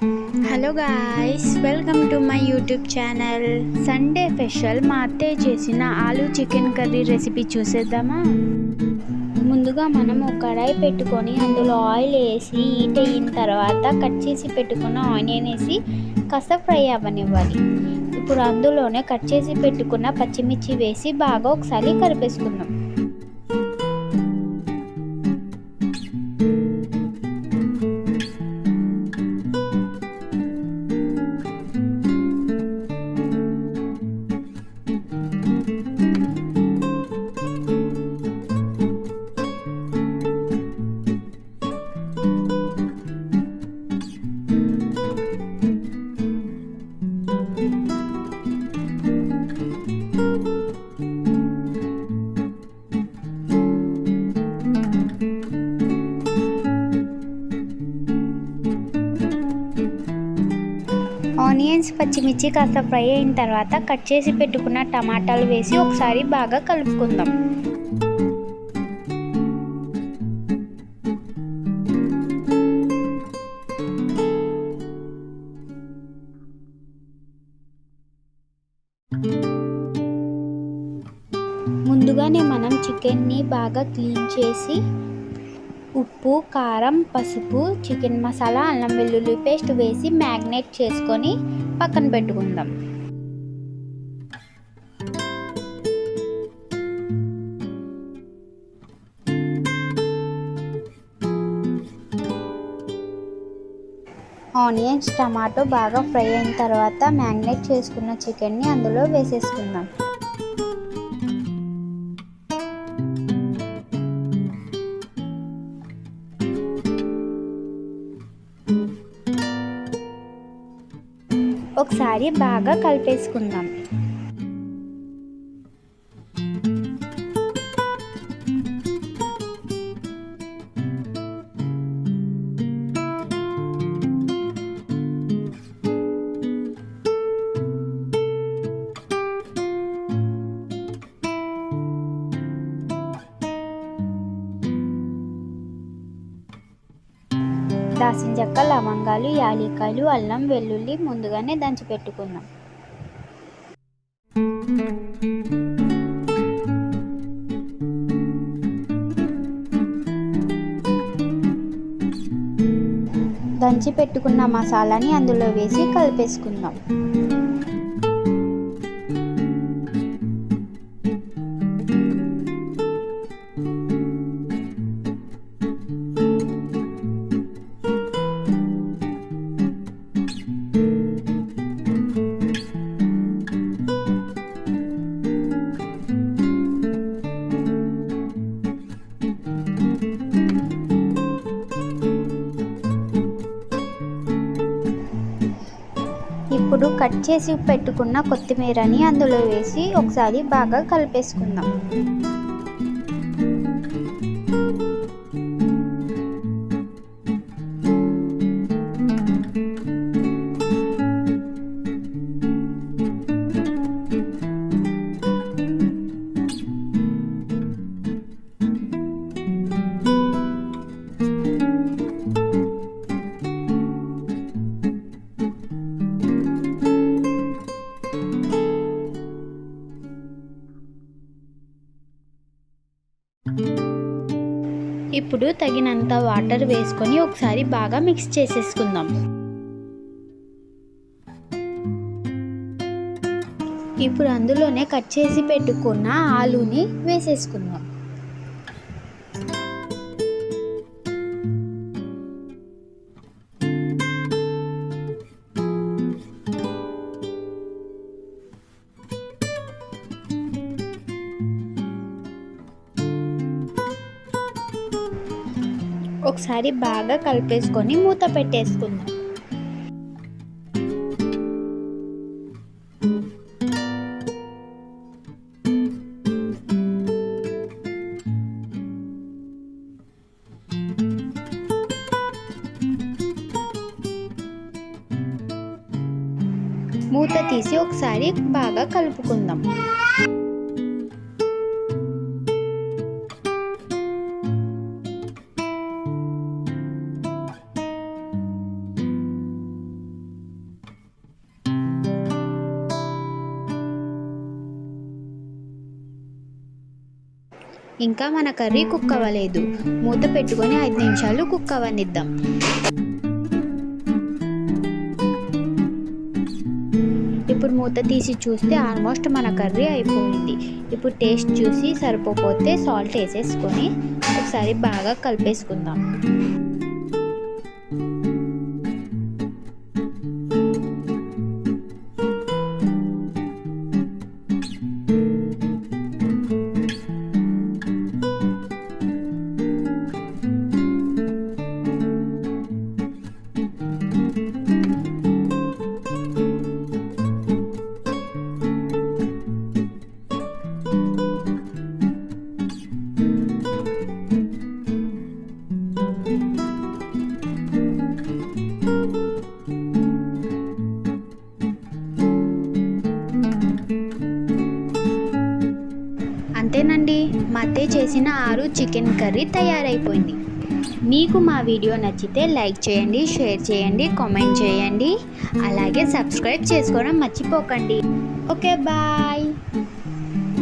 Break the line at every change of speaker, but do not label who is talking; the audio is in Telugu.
Hello guys, welcome to my YouTube channel. Sunday special మా అత్తయ్య చేసిన ఆలూ చికెన్ కర్రీ రెసిపీ చూసేద్దామా? ముందుగా మనం ఒక కడాయి పెట్టుకొని అందులో ఆయిల్ వేసి హీట్ అయిన తర్వాత కట్ చేసి పెట్టుకున్న ఆనియన్ వేసి కాస్త ఫ్రై అవ్వనివ్వాలి. ఇప్పుడు అందులోనే కట్ చేసి పెట్టుకున్న పచ్చిమిర్చి వేసి బాగా ఒకసారి కలిపేసుకుందాం. ఆనియన్స్ పచ్చిమిర్చి కాస్త ఫ్రై అయిన తర్వాత కట్ చేసి పెట్టుకున్న టమాటాలు వేసి ఒకసారి బాగా కలుపుకుందాం. ముందుగానే మనం చికెన్ని బాగా క్లీన్ చేసి ఉప్పు, కారం, పసుపు, చికెన్ మసాలా, అల్లం వెల్లుల్లి పేస్ట్ వేసి మ్యాగ్నేట్ చేసుకొని పక్కన పెట్టుకుందాం. ఆనియన్స్, టమాటో బాగా ఫ్రై అయిన తర్వాత మ్యాగ్నేట్ చేసుకున్న చికెన్ని అందులో వేసేసుకుందాం. ఒకసారి బాగా కలిపేసుకుందాం. దాల్చిన చెక్క, లవంగాలు, యాలక్కాయలు, అల్లం వెల్లుల్లి ముందుగానే దంచి పెట్టుకుందాం. దంచి పెట్టుకున్న మసాలాని అందులో వేసి కలిపేసుకుందాం. ఇప్పుడు కట్ చేసి పెట్టుకున్న కొత్తిమీరని అందులో వేసి ఒకసారి బాగా కలిపేసుకుందాం. ఇప్పుడు తగినంత వాటర్ వేసుకొని ఒకసారి బాగా మిక్స్ చేసేసుకుందాం. ఇప్పుడు అందులోనే కట్ చేసి పెట్టుకున్న ఆలూని వేసేసుకుందాం. ఒకసారి బాగా కలిపేసుకొని మూత పెట్టేసుకుందాం. మూత తీసి ఒకసారి బాగా కలుపుకుందాం. ఇంకా మన కర్రీ కుక్ అవ్వలేదు. మూత పెట్టుకొని 5 నిమిషాలు కుక్ అవ్వనిద్దాం. ఇప్పుడు మూత తీసి చూస్తే ఆల్మోస్ట్ మన కర్రీ అయిపోయింది. ఇప్పుడు టేస్ట్ చూసి సరిపోతే సాల్ట్ వేసేసుకొని ఒకసారి బాగా కలిపేసుకుందాం. అంతేనండి, మా అత్తయ్య చేసిన ఆలు చికెన్ కర్రీ తయారైపోయింది. మీకు మా వీడియో నచ్చితే లైక్ చేయండి, షేర్ చేయండి, కామెంట్ చేయండి, అలాగే సబ్స్క్రైబ్ చేసుకోవడం మర్చిపోకండి. Okay, bye.